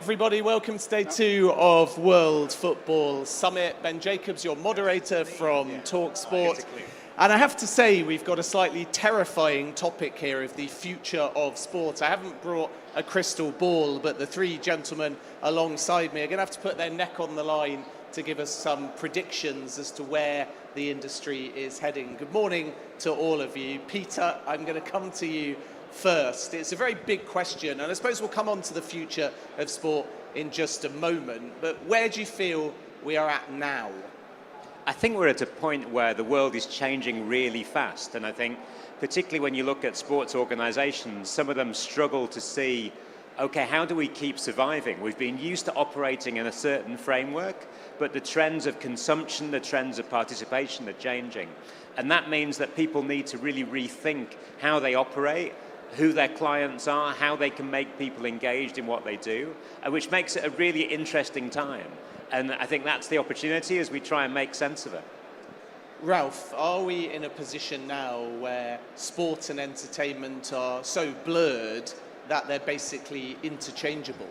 Everybody, welcome to day 2 of World Football Summit. Ben Jacobs, your moderator from TalkSport. And I have to say, we've got a slightly terrifying topic here of the future of sport. I haven't brought a crystal ball, but the 3 gentlemen alongside me are going to have to put their neck on the line to give us some predictions as to where the industry is heading. Good morning to all of you. Peter, I'm going to come to you first. It's a very big question, and I suppose we'll come on to the future of sport in just a moment, but where do you feel we are at now? I think we're at a point where the world is changing really fast, and I think particularly when you look at sports organizations, some of them struggle to see, okay, how do we keep surviving? We've been used to operating in a certain framework, but the trends of consumption, the trends of participation are changing, and that means that people need to really rethink how they operate, who their clients are, how they can make people engaged in what they do, which makes it a really interesting time. And I think that's the opportunity as we try and make sense of it. Ralf, are we in a position now where sport and entertainment are so blurred that they're basically interchangeable?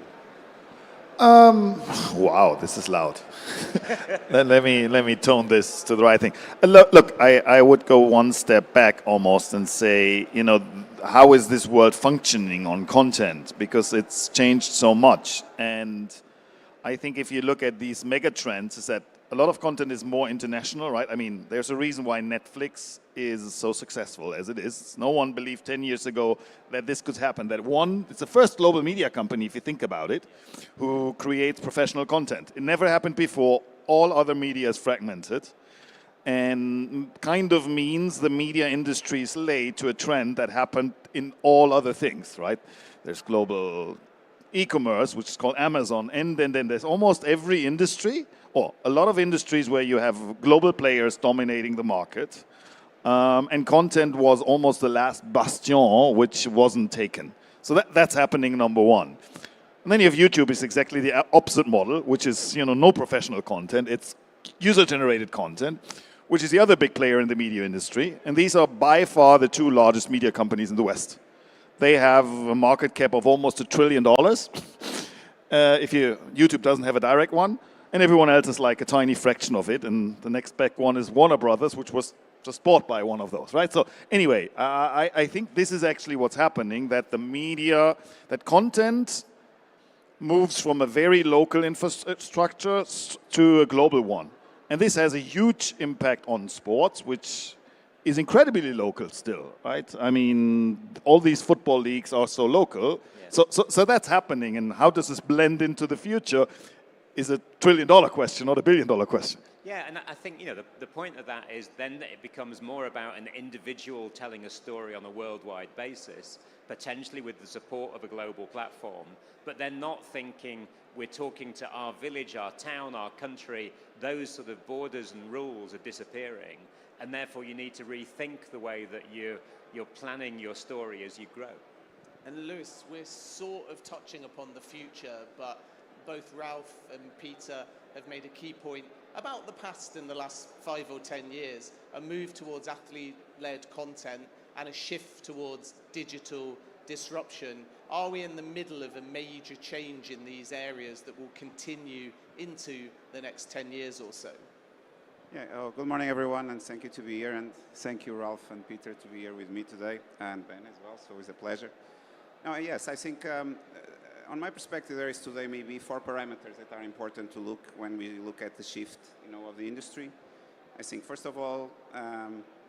Wow, this is loud. let me tone this to the right thing. Look, I would go one step back almost and say, you know, how is this world functioning on content? Because it's changed so much. And I think if you look at these mega trends, is that a lot of content is more international, right? I mean, there's a reason why Netflix is so successful as it is. No one believed 10 years ago that this could happen. It's the first global media company, if you think about it, who creates professional content. It never happened before. All other media is fragmented. And kind of means the media industry is late to a trend that happened in all other things, right? There's global e-commerce, which is called Amazon, and then there's almost every industry, or a lot of industries where you have global players dominating the market, and content was almost the last bastion which wasn't taken. So that's happening, number one. And then you have YouTube, is exactly the opposite model, which is, you know, no professional content, it's user-generated content, which is the other big player in the media industry. And these are by far the 2 largest media companies in the West. They have a market cap of almost $1 trillion. YouTube doesn't have a direct one, and everyone else is like a tiny fraction of it. And the next big one is Warner Brothers, which was just bought by one of those, right? So anyway, I think this is actually what's happening, that the media, that content moves from a very local infrastructure to a global one. And this has a huge impact on sports, which is incredibly local still, right? I mean, all these football leagues are so local. Yeah. So that's happening, and how does this blend into the future is a $1 trillion question, not a $1 billion question. Yeah, and I think, you know, the point of that is then it becomes more about an individual telling a story on a worldwide basis, potentially with the support of a global platform, but then not thinking we're talking to our village, our town, our country. Those sort of borders and rules are disappearing, and therefore you need to rethink the way that you're planning your story as you grow. And Lewis, we're sort of touching upon the future, but both Ralf and Peter have made a key point about the past in the last 5 or 10 years, a move towards athlete-led content and a shift towards digital disruption. Are we in the middle of a major change in these areas that will continue into the next 10 years or so? Yeah, good morning everyone, and thank you to be here, and thank you Ralf and Peter to be here with me today, and Ben as well, so it's a pleasure. Now, yes, I think on my perspective there is today maybe 4 parameters that are important to look when we look at the shift, you know, of the industry. I think first of all,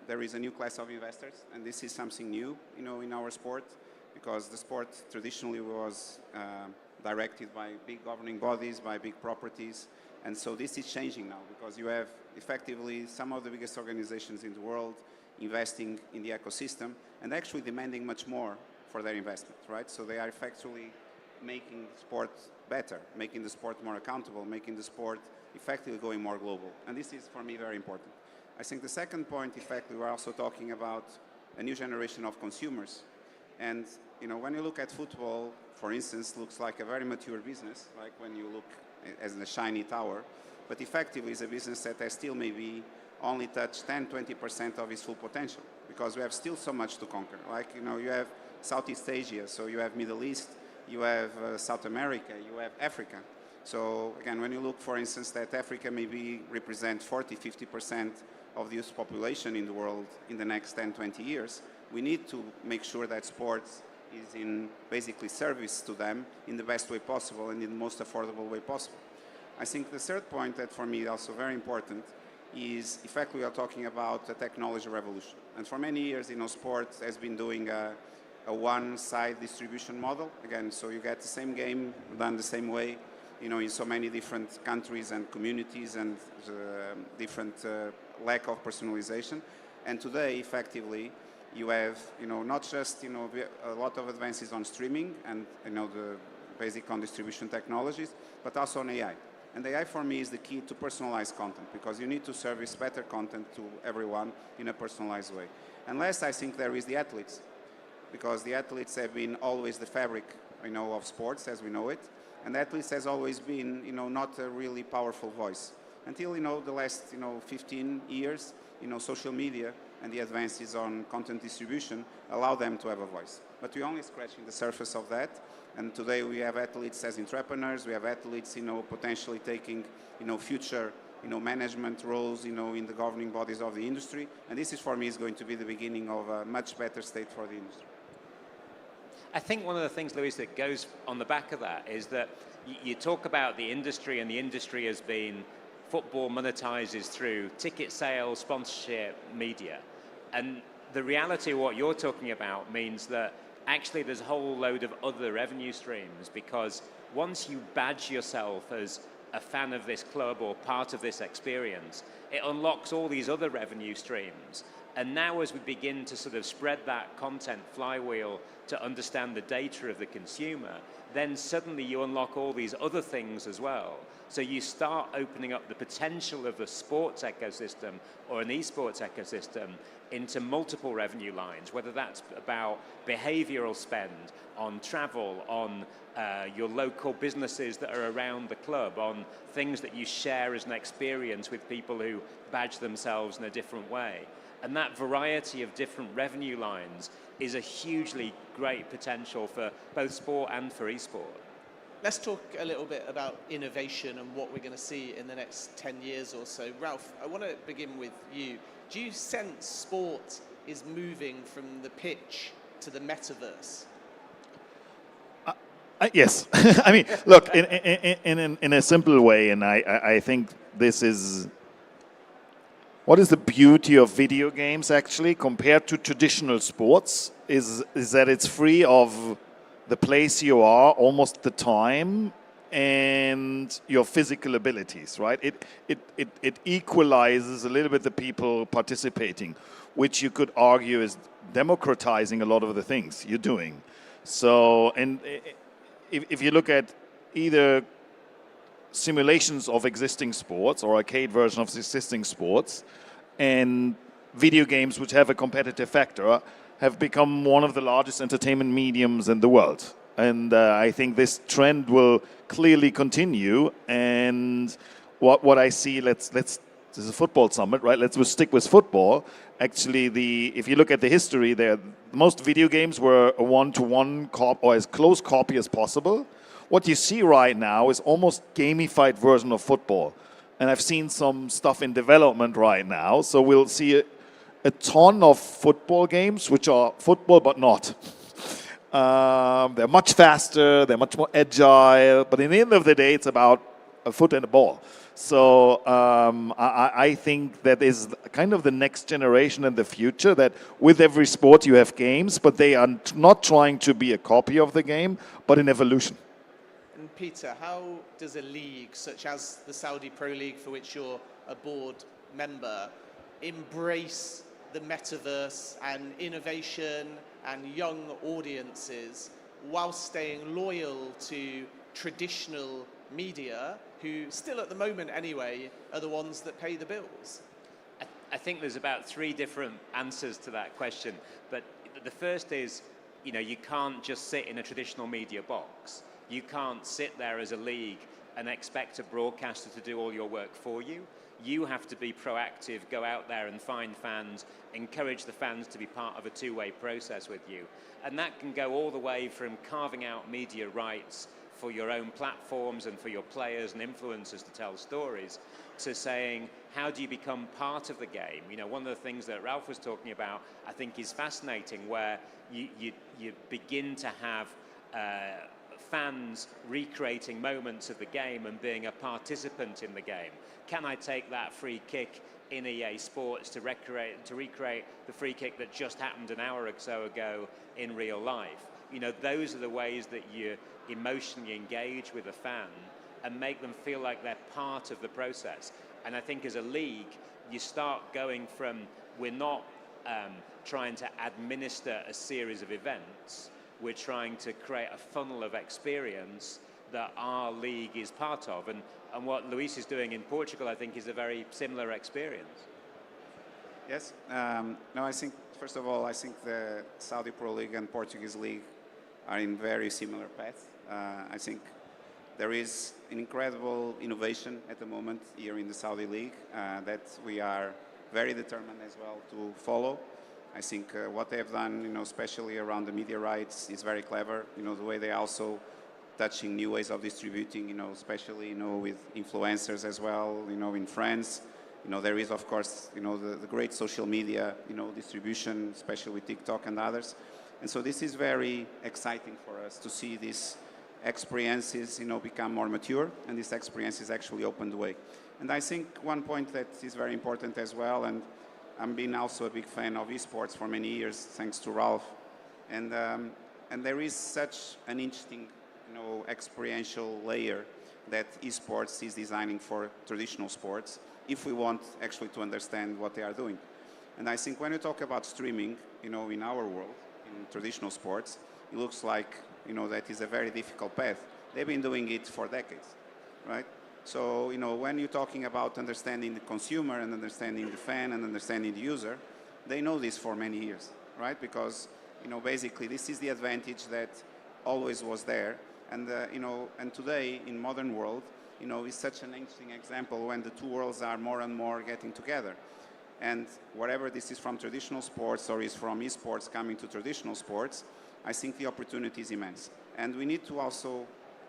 there is a new class of investors, and this is something new, you know, in our sport, because the sport traditionally was directed by big governing bodies, by big properties, and so this is changing now, because you have effectively some of the biggest organizations in the world investing in the ecosystem and actually demanding much more for their investment, right? So they are effectively making sport better, making the sport more accountable, making the sport effectively going more global. And this is, for me, very important. I think the second point, effectively, we're also talking about a new generation of consumers. And, you know, when you look at football, for instance, looks like a very mature business, like when you look as in a shiny tower, but effectively is a business that has still maybe only touched 10-20% of its full potential, because we have still so much to conquer. Like, you know, you have Southeast Asia, so you have Middle East, you have South America, you have Africa. So again, when you look, for instance, that Africa maybe represents 40–50% of the youth population in the world in the next 10–20 years, we need to make sure that sports is in basically service to them in the best way possible and in the most affordable way possible. I think the third point that for me is also very important is, in fact, we are talking about a technology revolution. And for many years, sports has been doing a one-side distribution model. Again, so you get the same game done the same way, in so many different countries and communities and different lack of personalization. And today, effectively, you have, not just, a lot of advances on streaming and, the basic on distribution technologies, but also on AI. And AI for me is the key to personalized content, because you need to service better content to everyone in a personalized way. And last, I think there is the athletes, because the athletes have been always the fabric, of sports as we know it. And athletes has always been, not a really powerful voice. Until, the last, 15 years, social media and the advances on content distribution allow them to have a voice. But we're only scratching the surface of that. And today we have athletes as entrepreneurs, we have athletes, potentially taking, future, management roles, in the governing bodies of the industry. And this is, for me, is going to be the beginning of a much better state for the industry. I think one of the things, Luis, that goes on the back of that is that you talk about the industry, and the industry has been football monetizes through ticket sales, sponsorship, media. And the reality of what you're talking about means that actually there's a whole load of other revenue streams, because once you badge yourself as a fan of this club or part of this experience, it unlocks all these other revenue streams. And now as we begin to sort of spread that content flywheel to understand the data of the consumer, then suddenly you unlock all these other things as well. So you start opening up the potential of the sports ecosystem or an eSports ecosystem into multiple revenue lines, whether that's about behavioral spend, on travel, on your local businesses that are around the club, on things that you share as an experience with people who badge themselves in a different way. And that variety of different revenue lines is a hugely great potential for both sport and for eSport. Let's talk a little bit about innovation and what we're going to see in the next 10 years or so. Ralf, I want to begin with you. Do you sense sport is moving from the pitch to the metaverse? Yes. I mean, look, in a simple way, and I think this is what is the beauty of video games actually compared to traditional sports is that it's free of the place you are, almost the time, and your physical abilities, right? It equalizes a little bit the people participating, which you could argue is democratizing a lot of the things you're doing. So, and if you look at either simulations of existing sports or arcade version of existing sports, and video games which have a competitive factor have become one of the largest entertainment mediums in the world. And I think this trend will clearly continue. And what I see, this is a football summit, right? Let's stick with football. Actually, if you look at the history there, most video games were a one-to-one or as close copy as possible. What you see right now is almost gamified version of football. And I've seen some stuff in development right now. So we'll see a ton of football games, which are football but not. They're much faster, they're much more agile, but in the end of the day, it's about a foot and a ball. So I think that is kind of the next generation and the future, that with every sport you have games, but they are not trying to be a copy of the game, but an evolution. And Peter, how does a league such as the Saudi Pro League, for which you're a board member, embrace the metaverse and innovation and young audiences while staying loyal to traditional media, who still at the moment anyway are the ones that pay the bills? I think there's about 3 different answers to that question. But the first is, you can't just sit in a traditional media box. You can't sit there as a league and expect a broadcaster to do all your work for you. You have to be proactive, go out there and find fans, encourage the fans to be part of a two-way process with you. And that can go all the way from carving out media rights for your own platforms and for your players and influencers to tell stories, to saying, how do you become part of the game? You know, one of the things that Ralf was talking about, I think, is fascinating, where you begin to have fans recreating moments of the game and being a participant in the game. Can I take that free kick in EA Sports to recreate the free kick that just happened an hour or so ago in real life? You know, those are the ways that you emotionally engage with a fan and make them feel like they're part of the process. And I think as a league, you start going from, we're not trying to administer a series of events, we're trying to create a funnel of experience that our league is part of. And what Luis is doing in Portugal, I think, is a very similar experience. Yes. No, I think, first of all, I think the Saudi Pro League and Portuguese League are in very similar paths. I think there is an incredible innovation at the moment here in the Saudi League that we are very determined as well to follow. I think what they have done, you know, especially around the media rights, is very clever. You know, the way they also touching new ways of distributing, you know, especially, you know, with influencers as well, you know, in France. You know, there is, of course, you know, the great social media, you know, distribution, especially with TikTok and others. And so this is very exciting for us to see these experiences, you know, become more mature, and these experiences actually open the way. And I think one point that is very important as well, and I've been also a big fan of eSports for many years, thanks to Ralf. And there is such an interesting, you know, experiential layer that eSports is designing for traditional sports, if we want actually to understand what they are doing. And I think when you talk about streaming, you know, in our world, in traditional sports, it looks like, you know, that is a very difficult path. They've been doing it for decades, right? So, you know, when you're talking about understanding the consumer and understanding the fan and understanding the user, they know this for many years, right? Because, you know, basically this is the advantage that always was there. And, you know, and today in modern world, you know, is such an interesting example when the two worlds are more and more getting together. And whatever this is from traditional sports or is from esports coming to traditional sports, I think the opportunity is immense. And we need to also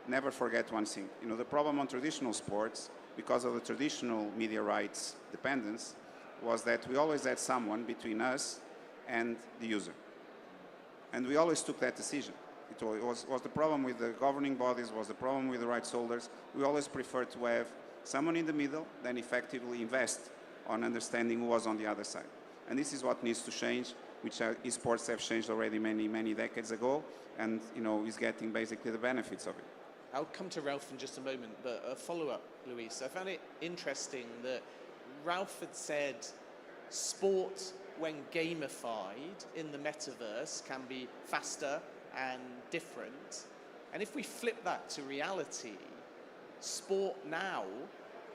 never forget one thing. You know, the problem on traditional sports, because of the traditional media rights dependence, was that we always had someone between us and the user. And we always took that decision. It was the problem with the governing bodies, was the problem with the rights holders. We always preferred to have someone in the middle, then effectively invest on understanding who was on the other side. And this is what needs to change, which esports have changed already many, many decades ago, and, you know, is getting basically the benefits of it. I'll come to Ralf in just a moment, but a follow-up, Luis. I found it interesting that Ralf had said sport, when gamified in the metaverse, can be faster and different. And if we flip that to reality, sport now,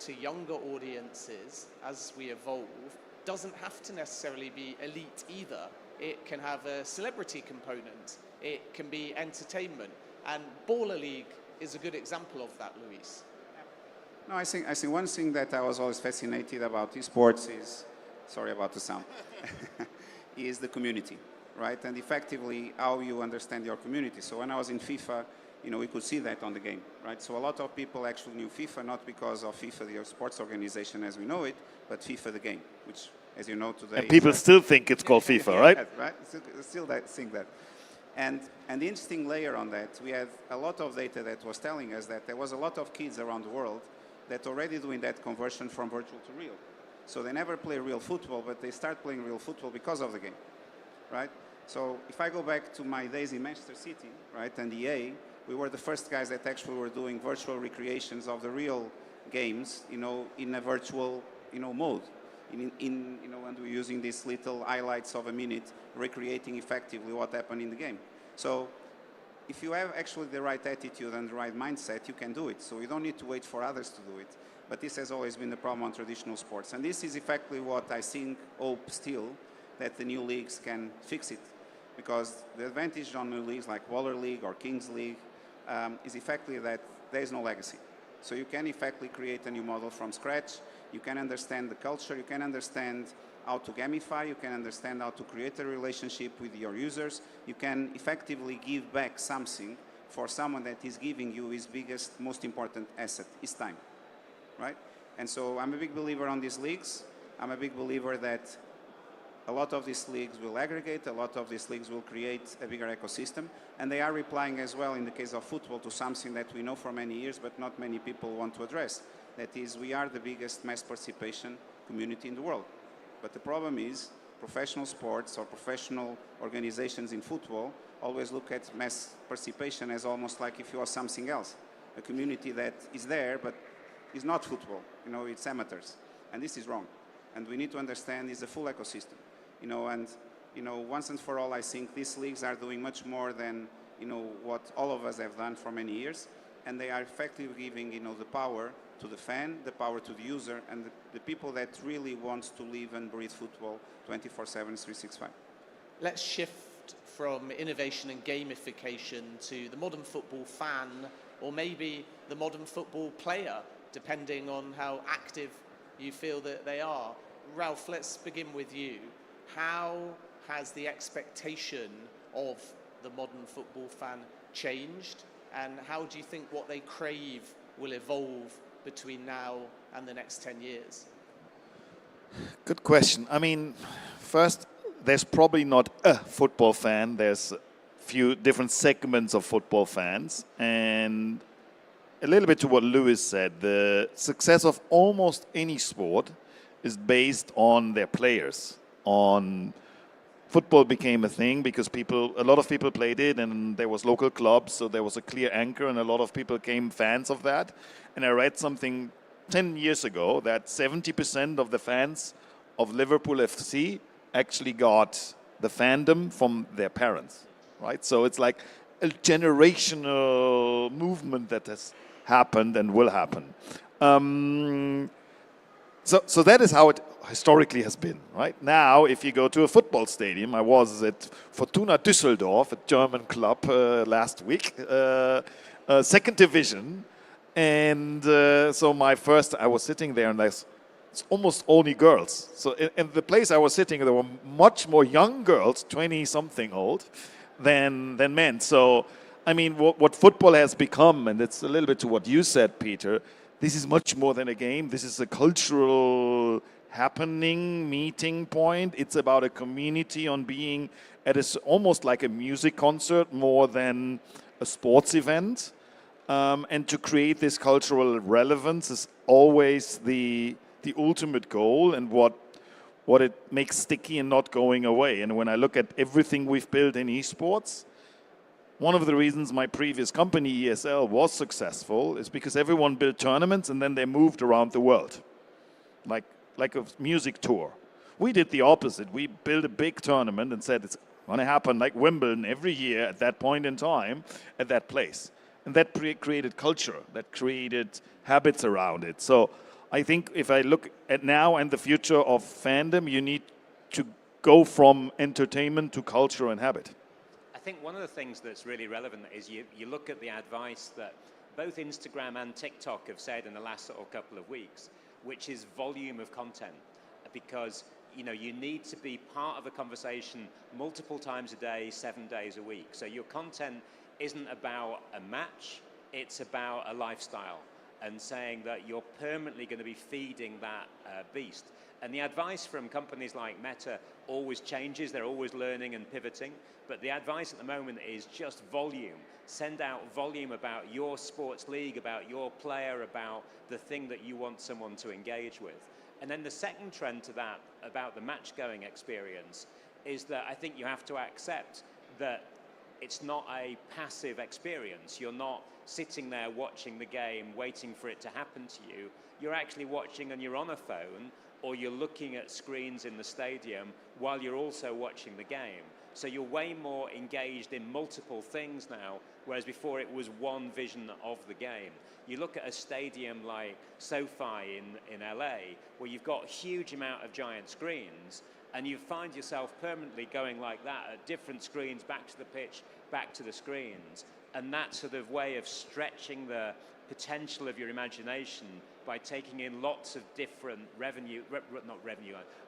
to younger audiences, as we evolve, doesn't have to necessarily be elite either. It can have a celebrity component. It can be entertainment. And Baller League is a good example of that, Luis. No, I think one thing that I was always fascinated about esports is, sorry about the sound, is the community, right? And effectively how you understand your community. So when I was in FIFA, you know, we could see that on the game, right? So a lot of people actually knew FIFA, not because of FIFA, the sports organization as we know it, but FIFA, the game, which, as you know today... And people still think it's called FIFA, right? Yeah, right? Still think that. And the interesting layer on that, we had a lot of data that was telling us that there was a lot of kids around the world that already doing that conversion from virtual to real. So they never play real football, but they start playing real football because of the game, right? So if I go back to my days in Manchester City, right, and EA, we were the first guys that actually were doing virtual recreations of the real games, you know, in a virtual, you know, mode. You know, and we're using these little highlights of a minute, recreating effectively what happened in the game. So if you have actually the right attitude and the right mindset, you can do it. So you don't need to wait for others to do it. But this has always been the problem on traditional sports. And this is effectively what I think, hope still, that the new leagues can fix it. Because the advantage on new leagues like Waller League or Kings League is effectively that there is no legacy. So you can effectively create a new model from scratch. You can understand the culture, you can understand how to gamify, you can understand how to create a relationship with your users, you can effectively give back something for someone that is giving you his biggest, most important asset, his time, right? And so I'm a big believer on these leagues. I'm a big believer that a lot of these leagues will aggregate, a lot of these leagues will create a bigger ecosystem, and they are replying as well, in the case of football, to something that we know for many years, but not many people want to address. That is, we are the biggest mass participation community in the world. But the problem is, professional sports or professional organizations in football always look at mass participation as almost like if you are something else. A community that is there, but is not football. You know, it's amateurs. And this is wrong. And we need to understand it's a full ecosystem. You know, and, you know, once and for all, I think these leagues are doing much more than, you know, what all of us have done for many years. And they are effectively giving, you know, the power to the fan, the power to the user, and the people that really wants to live and breathe football 24/7, 365. Let's shift from innovation and gamification to the modern football fan, or maybe the modern football player, depending on how active you feel that they are. Ralf, let's begin with you. How has the expectation of the modern football fan changed, and how do you think what they crave will evolve between now and the next 10 years? Good question. I mean, first, there's probably not a football fan. There's a few different segments of football fans. And a little bit to what Lewis said, the success of almost any sport is based on their players. Football became a thing because a lot of people played it, and there was local clubs, so there was a clear anchor, and a lot of people became fans of that. And I read something 10 years ago that 70% of the fans of Liverpool FC actually got the fandom from their parents, right? So it's like a generational movement that has happened and will happen. So that is how it historically has been, right? Now, if you go to a football stadium, I was at Fortuna Düsseldorf, a German club, last week, second division. And so I was sitting there, and it's almost only girls. So in the place I was sitting, there were much more young girls, 20-something old, than men. So, I mean, what football has become, and it's a little bit to what you said, Peter, this is much more than a game. This is a cultural happening, meeting point. It's about a community on being at almost like a music concert more than a sports event. And to create this cultural relevance is always the ultimate goal, and what it makes sticky and not going away. And when I look at everything we've built in eSports, one of the reasons my previous company, ESL, was successful is because everyone built tournaments and then they moved around the world, like a music tour. We did the opposite. We built a big tournament and said it's going to happen like Wimbledon every year at that point in time at that place. And that created culture, that created habits around it. So I think if I look at now and the future of fandom, you need to go from entertainment to culture and habit. I think one of the things that's really relevant is you look at the advice that both Instagram and TikTok have said in the last sort of couple of weeks, which is volume of content. Because you need to be part of a conversation multiple times a day, 7 days a week. So your content isn't about a match, it's about a lifestyle, and saying that you're permanently going to be feeding that beast. And the advice from companies like Meta always changes, they're always learning and pivoting, but the advice at the moment is just volume. Send out volume about your sports league, about your player, about the thing that you want someone to engage with. And then the second trend to that, about the match-going experience, is that I think you have to accept that it's not a passive experience. You're not sitting there watching the game, waiting for it to happen to you. You're actually watching and you're on a phone, or you're looking at screens in the stadium while you're also watching the game. So you're way more engaged in multiple things now, whereas before it was one vision of the game. You look at a stadium like SoFi in LA, where you've got a huge amount of giant screens, and you find yourself permanently going like that at different screens, back to the pitch, back to the screens. And that sort of way of stretching the potential of your imagination by taking in lots of different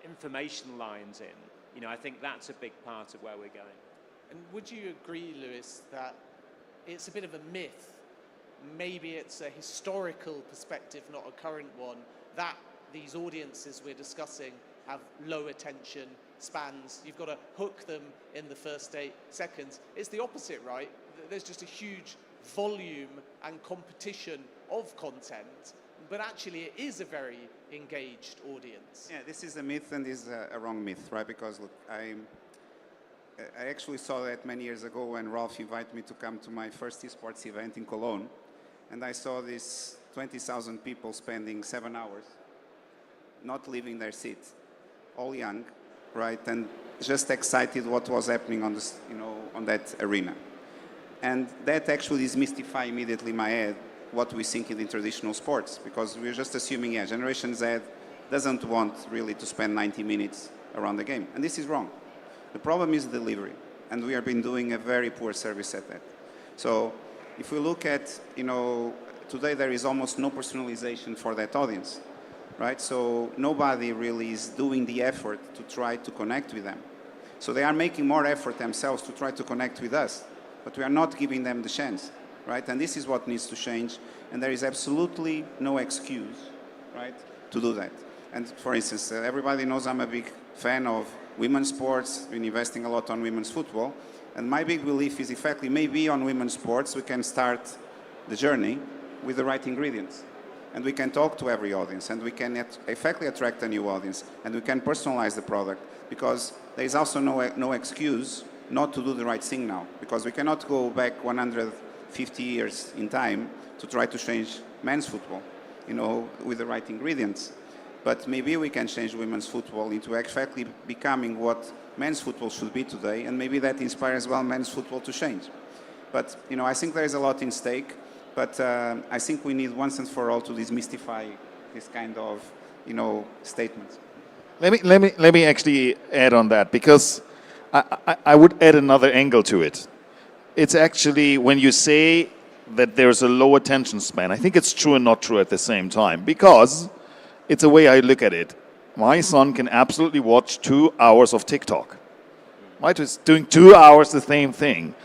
information lines in. You know, I think that's a big part of where we're going. And would you agree, Lewis, that it's a bit of a myth, maybe it's a historical perspective, not a current one, that these audiences we're discussing have low attention spans? You've got to hook them in the first 8 seconds. It's the opposite, right? There's just a huge volume and competition of content, but actually it is a very engaged audience. Yeah, this is a myth and is a wrong myth, right? Because look, I actually saw that many years ago when Ralf invited me to come to my first eSports event in Cologne, and I saw these 20,000 people spending 7 hours not leaving their seats, all young, right, and just excited what was happening on this, you know, on that arena. And that actually demystifies immediately in my head what we think in traditional sports, because we're just assuming, yeah, Generation Z doesn't want really to spend 90 minutes around the game, and this is wrong. The problem is delivery, and we have been doing a very poor service at that. So if we look at, you know, today there is almost no personalization for that audience, right? So nobody really is doing the effort to try to connect with them. So they are making more effort themselves to try to connect with us, but we are not giving them the chance, right? And this is what needs to change, and there is absolutely no excuse, right, to do that. And for instance, everybody knows I'm a big fan of women's sports, been investing a lot on women's football, and my big belief is effectively maybe on women's sports we can start the journey with the right ingredients. And we can talk to every audience, and we can effectively attract a new audience, and we can personalize the product, because there is also no excuse not to do the right thing now, because we cannot go back 150 years in time to try to change men's football, you know, with the right ingredients. But maybe we can change women's football into effectively becoming what men's football should be today, and maybe that inspires well men's football to change. But, you know, I think there is a lot in stake. But I think we need once and for all to demystify this kind of, you know, statements. Let me actually add on that, because I would add another angle to it. It's actually when you say that there's a low attention span, I think it's true and not true at the same time, because it's a way I look at it. My son can absolutely watch 2 hours of TikTok. Right? He's doing 2 hours the same thing.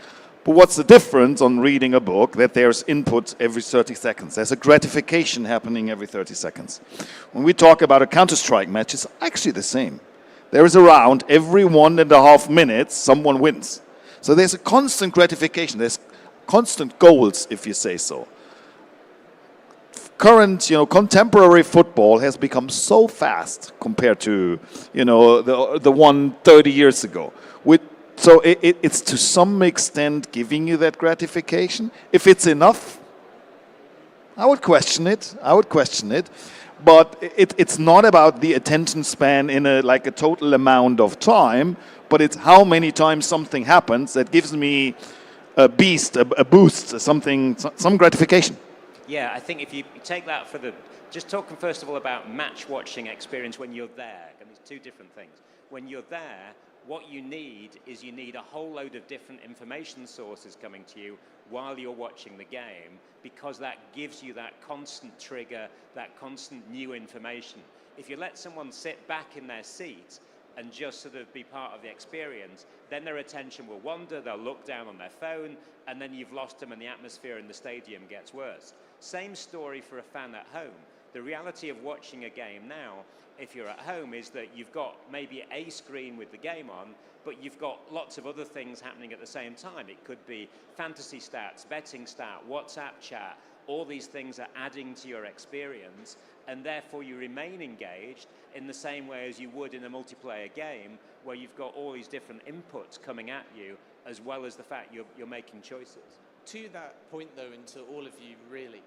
But what's the difference on reading a book? That there's input every 30 seconds. There's a gratification happening every 30 seconds. When we talk about a Counter-Strike match, it's actually the same. There is a round, every 1.5 minutes, someone wins. So there's a constant gratification. There's constant goals, if you say so. Current, you know, contemporary football has become so fast compared to, you know, the one 30 years ago. So it's to some extent giving you that gratification. If it's enough, I would question it. But it's not about the attention span in a total amount of time, but it's how many times something happens that gives me a boost, some gratification. Yeah, I think if you take that just talking first of all about match watching experience when you're there, and it's 2 different things. When you're there, what you need a whole load of different information sources coming to you while you're watching the game, because that gives you that constant trigger, that constant new information. If you let someone sit back in their seat and just sort of be part of the experience, then their attention will wander, they'll look down on their phone, and then you've lost them and the atmosphere in the stadium gets worse. Same story for a fan at home. The reality of watching a game now, if you're at home, is that you've got maybe a screen with the game on, but you've got lots of other things happening at the same time. It could be fantasy stats, betting stat, WhatsApp chat. All these things are adding to your experience, and therefore you remain engaged in the same way as you would in a multiplayer game, where you've got all these different inputs coming at you, as well as the fact you're making choices. To that point, though, and to all of you, really,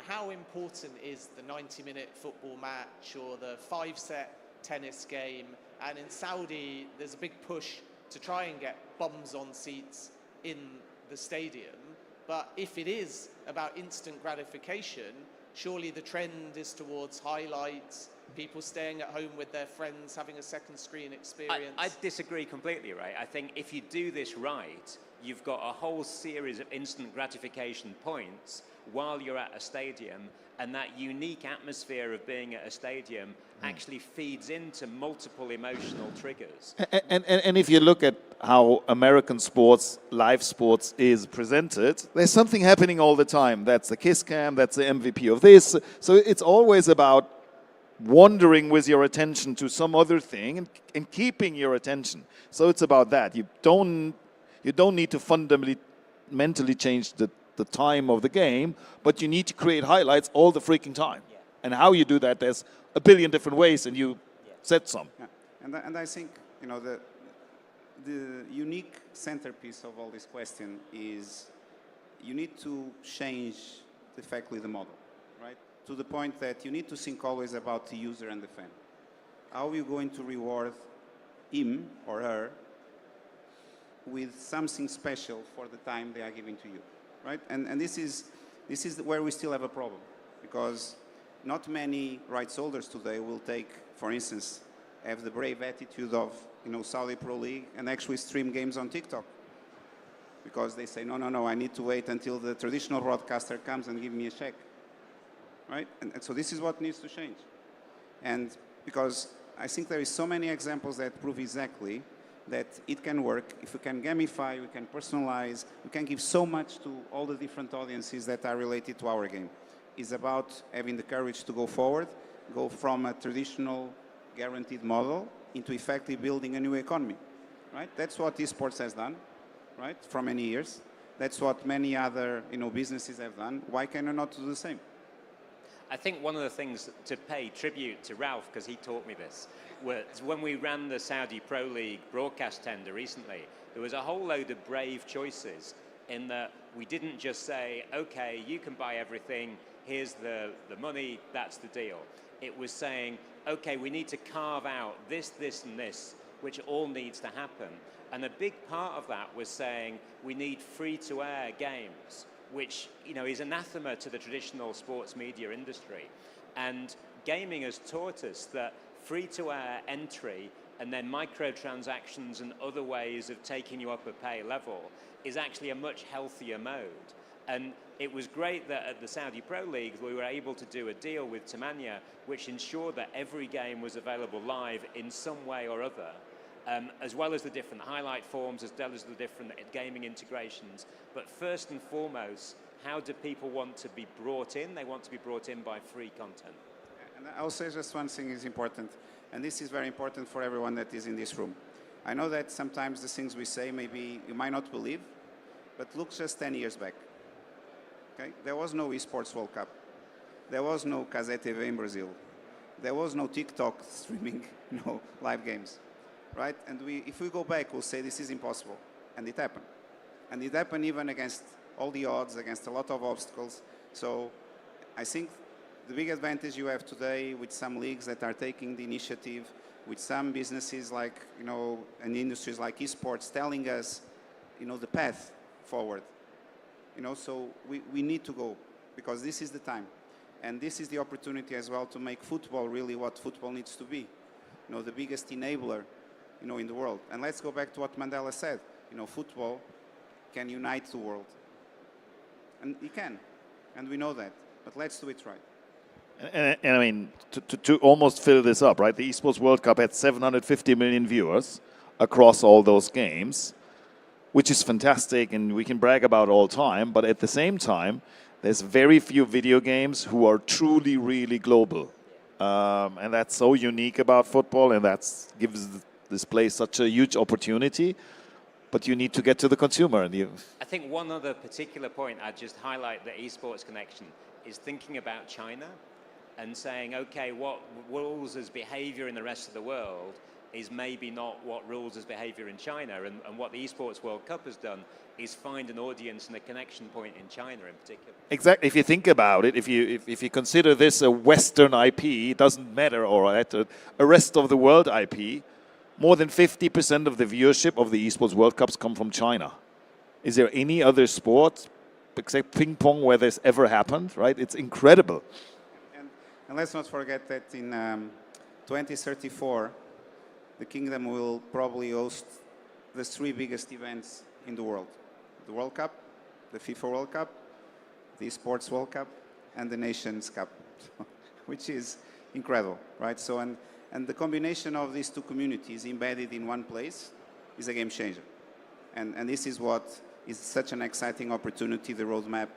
how important is the 90-minute football match or the 5-set tennis game? And in Saudi, there's a big push to try and get bums on seats in the stadium. But if it is about instant gratification, surely the trend is towards highlights people staying at home with their friends, having a second screen experience? I disagree completely, right? I think if you do this right, you've got a whole series of instant gratification points while you're at a stadium, and that unique atmosphere of being at a stadium actually feeds into multiple emotional triggers. And if you look at how American sports, live sports is presented, there's something happening all the time. That's the kiss cam, that's the MVP of this. So it's always about wandering with your attention to some other thing and keeping your attention. So it's about that. You don't need to fundamentally change the time of the game, but you need to create highlights all the freaking time. Yeah. And how you do that, there's a billion different ways, and you said some. Yeah. And I think, you know, the unique centerpiece of all this question is you need to change effectively the model, right? To the point that you need to think always about the user and the fan. How are you going to reward him or her with something special for the time they are giving to you, right? And this is where we still have a problem, because not many rights holders today will take, for instance, have the brave attitude of, you know, Saudi Pro League and actually stream games on TikTok, because they say, no, I need to wait until the traditional broadcaster comes and give me a check, right? And so this is what needs to change. And because I think there is so many examples that prove exactly that it can work. If we can gamify, we can personalize, we can give so much to all the different audiences that are related to our game. It's about having the courage to go forward, go from a traditional guaranteed model into effectively building a new economy, right? That's what eSports has done, right, for many years. That's what many other, you know, businesses have done. Why can we not do the same? I think one of the things to pay tribute to Ralf, because he taught me this, was when we ran the Saudi Pro League broadcast tender recently, there was a whole load of brave choices in that we didn't just say, okay, you can buy everything, here's the money, that's the deal. It was saying, okay, we need to carve out this, and this, which all needs to happen. And a big part of that was saying we need free-to-air games, which, you know, is anathema to the traditional sports media industry. And gaming has taught us that free-to-air entry and then microtransactions and other ways of taking you up a pay level is actually a much healthier mode. And it was great that at the Saudi Pro League we were able to do a deal with Tamania which ensured that every game was available live in some way or other, as well as the different highlight forms, as well as the different gaming integrations. But first and foremost, how do people want to be brought in? They want to be brought in by free content. And I'll say just one thing is important, and this is very important for everyone that is in this room. I know that sometimes the things we say maybe you might not believe, but look just 10 years back. Okay? There was no eSports World Cup. There was no Casé TV in Brazil. There was no TikTok streaming, live games, right? And if we go back, we'll say this is impossible, and it happened. And it happened even against all the odds, against a lot of obstacles. So I think the big advantage you have today with some leagues that are taking the initiative, with some businesses like, and industries like eSports telling us, the path forward. So we need to go, because this is the time. And this is the opportunity as well to make football really what football needs to be. The biggest enabler, in the world. And let's go back to what Mandela said. Football can unite the world. And it can. And we know that. But let's do it right. And I mean, to almost fill this up, right? The eSports World Cup had 750 million viewers across all those games, which is fantastic, and we can brag about all time. But at the same time, there's very few video games who are truly, really global. And that's so unique about football, and that gives this place such a huge opportunity. But you need to get to the consumer. I think one other particular point I'd just highlight the eSports connection is thinking about China and saying, okay, what rules as behavior in the rest of the world is maybe not what rules as behavior in China. And what the eSports World Cup has done is find an audience and a connection point in China in particular. Exactly. If you think about it, if you consider this a Western IP, it doesn't matter, or a rest of the world IP, more than 50% of the viewership of the eSports World Cups come from China. Is there any other sport except ping pong where this ever happened, right? It's incredible. And let's not forget that in 2034, the kingdom will probably host the 3 biggest events in the world. The World Cup, the FIFA World Cup, the eSports World Cup, and the Nations Cup, which is incredible, right? So, and the combination of these 2 communities embedded in one place is a game changer. And this is what is such an exciting opportunity, the roadmap,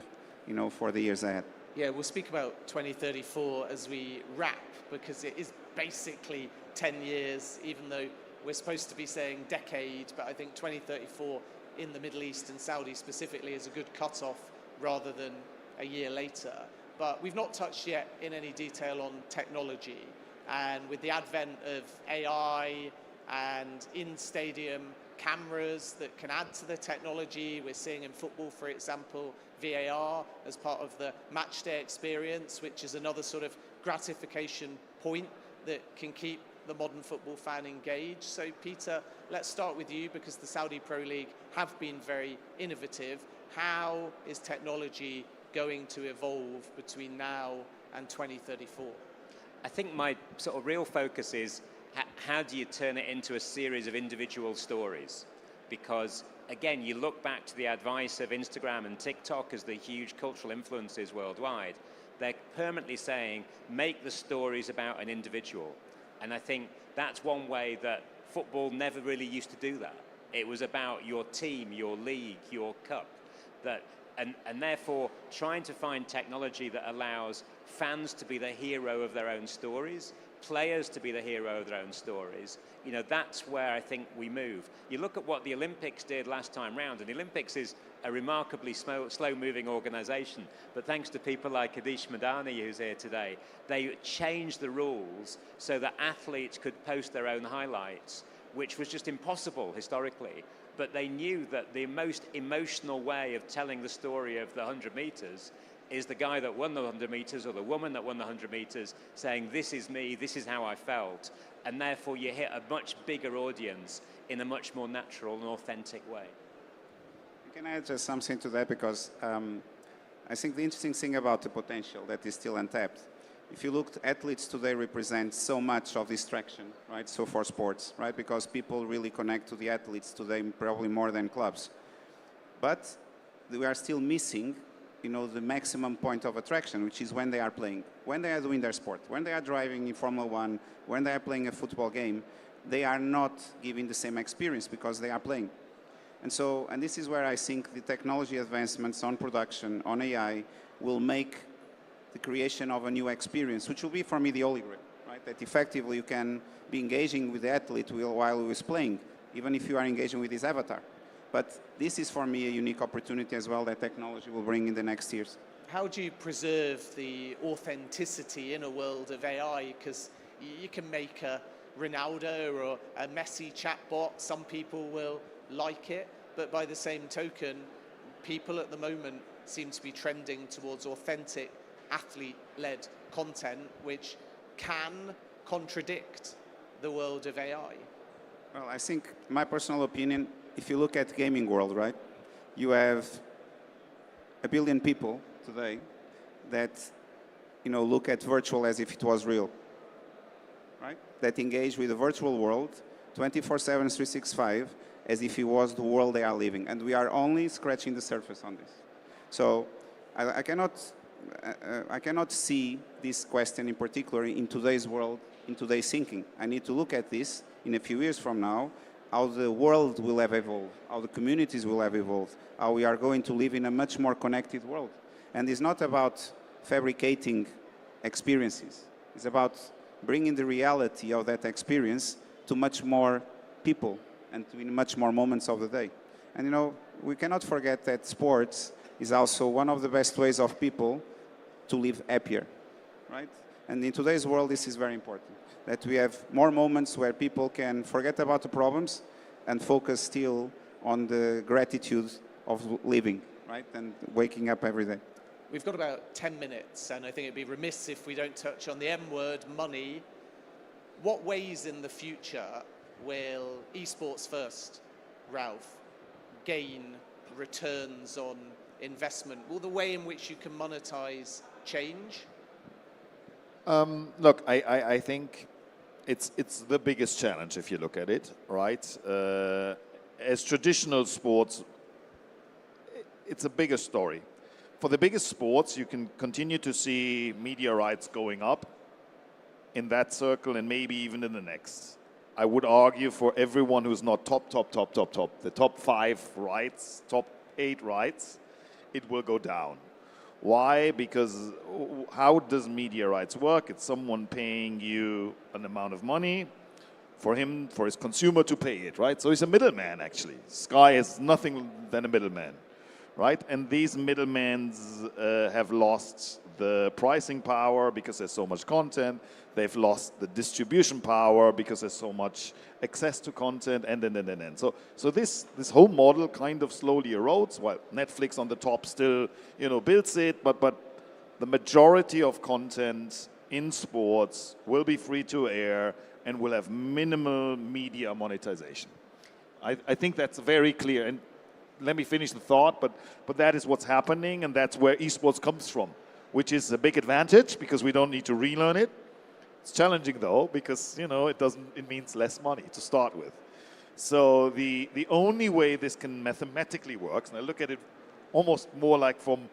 for the years ahead. Yeah, we'll speak about 2034 as we wrap, because it is basically 10 years, even though we're supposed to be saying decade, but I think 2034 in the Middle East and Saudi specifically is a good cutoff rather than a year later. But we've not touched yet in any detail on technology. And with the advent of AI and in-stadium cameras that can add to the technology, we're seeing in football, for example, VAR as part of the match day experience, which is another sort of gratification point that can keep the modern football fan engaged. So Peter, let's start with you, because the Saudi Pro League have been very innovative. How is technology going to evolve between now and 2034? I think my sort of real focus is how do you turn it into a series of individual stories? Because again, you look back to the advice of Instagram and TikTok as the huge cultural influences worldwide. They're permanently saying, make the stories about an individual. And I think that's one way that football never really used to do that. It was about your team, your league, your cup. And therefore, trying to find technology that allows fans to be the hero of their own stories, players to be the hero of their own stories, that's where I think we move. You look at what the Olympics did last time round, and the Olympics is a remarkably slow-moving organization, but thanks to people like Adish Madani, who's here today, they changed the rules so that athletes could post their own highlights, which was just impossible historically. But they knew that the most emotional way of telling the story of the 100 meters is the guy that won the 100 meters or the woman that won the 100 meters saying, this is me, this is how I felt. And therefore you hit a much bigger audience in a much more natural and authentic way. Can I add just something to that? Because I think the interesting thing about the potential that is still untapped, if you look, athletes today represent so much of distraction, right? So for sports, right? Because people really connect to the athletes today, probably more than clubs. But we are still missing, the maximum point of attraction, which is when they are playing, when they are doing their sport, when they are driving in Formula One, when they are playing a football game, they are not giving the same experience because they are playing. And this is where I think the technology advancements on production, on AI, will make the creation of a new experience, which will be for me the holy grail, right? That effectively you can be engaging with the athlete while he is playing, even if you are engaging with his avatar. But this is for me a unique opportunity as well that technology will bring in the next years. How do you preserve the authenticity in a world of AI? Because you can make a Ronaldo or a Messi chatbot, some people will like it, but by the same token, people at the moment seem to be trending towards authentic athlete-led content, which can contradict the world of AI. Well, I think, my personal opinion, if you look at gaming world, right, you have 1 billion people today that, look at virtual as if it was real, right? That engage with the virtual world 24/7, 365, as if it was the world they are living. And we are only scratching the surface on this. So I cannot see this question in particular in today's world, in today's thinking. I need to look at this in a few years from now, how the world will have evolved, how the communities will have evolved, how we are going to live in a much more connected world. And it's not about fabricating experiences. It's about bringing the reality of that experience to much more people and to in much more moments of the day. And we cannot forget that sports is also one of the best ways of people to live happier, right? And in today's world, this is very important, that we have more moments where people can forget about the problems and focus still on the gratitude of living, right? And waking up every day. We've got about 10 minutes, and I think it'd be remiss if we don't touch on the M word, money. What ways in the future will eSports first, Ralf, gain returns on investment? Will the way in which you can monetize change? Look, I think it's the biggest challenge if you look at it, right? As traditional sports, it's a bigger story. For the biggest sports, you can continue to see media rights going up in that circle and maybe even in the next. I would argue for everyone who's not top, the top 5 rights, top 8 rights, it will go down. Why? Because how does media rights work? It's someone paying you an amount of money for him, for his consumer to pay it, right? So he's a middleman, actually. Sky is nothing than a middleman, right? And these middlemen have lost the pricing power because there's so much content. They've lost the distribution power because there's so much access to content, and. So this whole model kind of slowly erodes. While Netflix on the top still, builds it, but the majority of content in sports will be free to air and will have minimal media monetization. I think that's very clear. And let me finish the thought, but that is what's happening, and that's where esports comes from, which is a big advantage because we don't need to relearn it. It's challenging though, because it means less money to start with. So the only way this can mathematically work, and I look at it almost more like from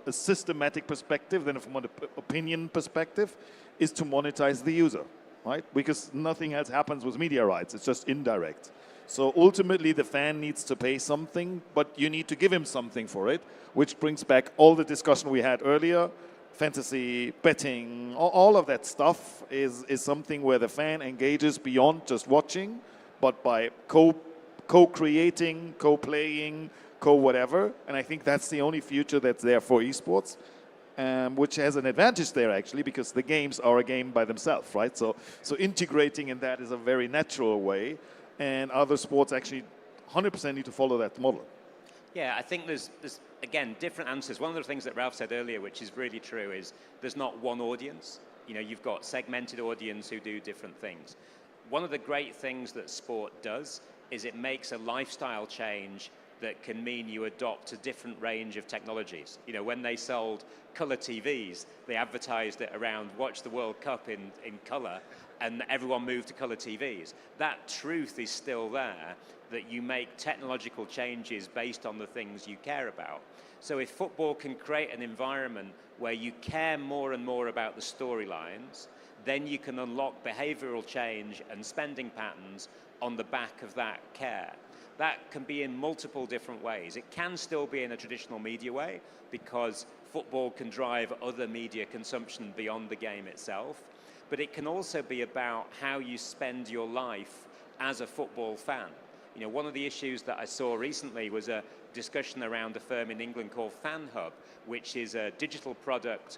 a systematic perspective than from an opinion perspective, is to monetize the user, right? Because nothing else happens with media rights. It's just indirect. So ultimately, the fan needs to pay something, but you need to give him something for it, which brings back all the discussion we had earlier. Fantasy, betting, all of that stuff is something where the fan engages beyond just watching, but by co-creating, co-playing, co-whatever. And I think that's the only future that's there for esports, which has an advantage there, actually, because the games are a game by themselves, right? So integrating in that is a very natural way, and other sports actually 100% need to follow that model. Yeah, I think there's again, different answers. One of the things that Ralf said earlier, which is really true, is there's not one audience. You've got segmented audience who do different things. One of the great things that sport does is it makes a lifestyle change that can mean you adopt a different range of technologies. When they sold color TVs, they advertised it around watch the World Cup in color, and everyone moved to color TVs. That truth is still there, that you make technological changes based on the things you care about. So if football can create an environment where you care more and more about the storylines, then you can unlock behavioral change and spending patterns on the back of that care. That can be in multiple different ways. It can still be in a traditional media way, because football can drive other media consumption beyond the game itself. But it can also be about how you spend your life as a football fan. One of the issues that I saw recently was a discussion around a firm in England called FanHub, which is a digital product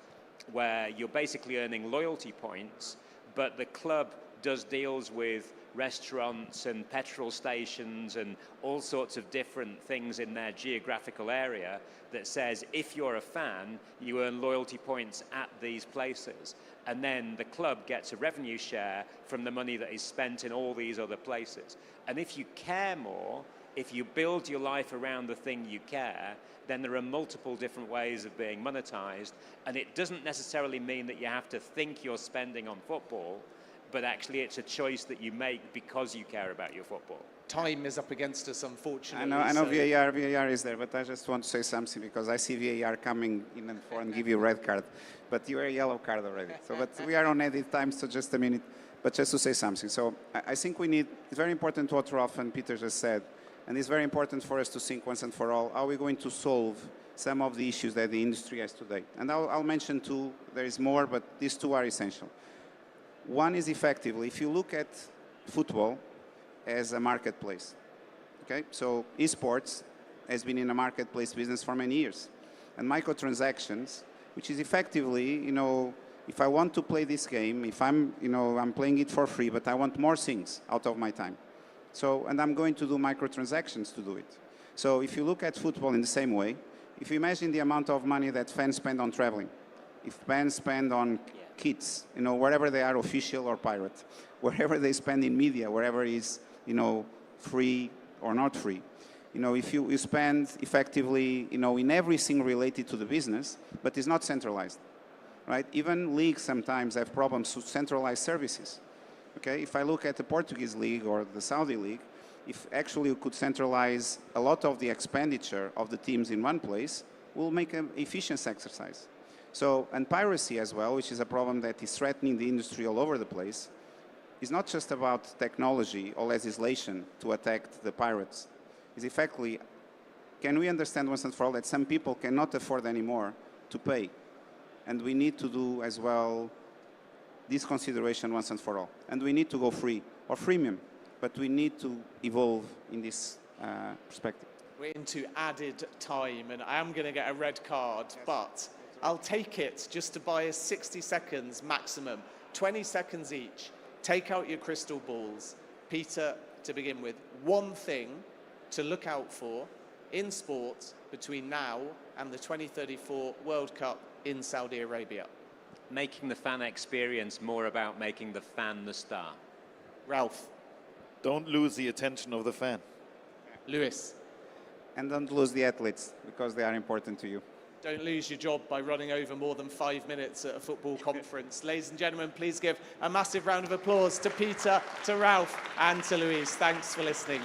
where you're basically earning loyalty points, but the club does deals with restaurants and petrol stations and all sorts of different things in their geographical area that says if you're a fan, you earn loyalty points at these places. And then the club gets a revenue share from the money that is spent in all these other places. And if you care more, if you build your life around the thing you care, then there are multiple different ways of being monetized. And it doesn't necessarily mean that you have to think you're spending on football, but actually it's a choice that you make because you care about your football. Time is up against us, unfortunately. I know VAR is there, but I just want to say something because I see VAR coming in and give you a red card, but you are a yellow card already. So, but we are on edit time, so just a minute. But just to say something. So I think it's very important what Ralf and Peter just said, and it's very important for us to think once and for all, are we going to solve some of the issues that the industry has today? And I'll mention two. There is more, but these two are essential. One is effectively, if you look at football as a marketplace, okay? So eSports has been in a marketplace business for many years. And microtransactions, which is effectively, if I want to play this game, if I'm playing it for free, but I want more things out of my time. And I'm going to do microtransactions to do it. So if you look at football in the same way, if you imagine the amount of money that fans spend on traveling, if fans spend on kits, wherever they are, official or pirate, wherever they spend in media, wherever is, free or not free. If you spend effectively, in everything related to the business, but it's not centralized. right? Even leagues sometimes have problems to centralize services. Okay, if I look at the Portuguese league or the Saudi league, if actually you could centralize a lot of the expenditure of the teams in one place, we'll make an efficiency exercise. So, and piracy as well, which is a problem that is threatening the industry all over the place, is not just about technology or legislation to attack the pirates. It's effectively, can we understand once and for all that some people cannot afford anymore to pay? And we need to do as well this consideration once and for all. And we need to go free or freemium, but we need to evolve in this perspective. We're into added time, and I am going to get a red card, but I'll take it just to buy us 60 seconds maximum, 20 seconds each. Take out your crystal balls. Peter, to begin with, one thing to look out for in sports between now and the 2034 World Cup in Saudi Arabia. Making the fan experience more about making the fan the star. Ralf. Don't lose the attention of the fan. Lewis. And don't lose the athletes, because they are important to you. Don't lose your job by running over more than 5 minutes at a football conference. Ladies and gentlemen, please give a massive round of applause to Peter, to Ralf, and to Louise. Thanks for listening.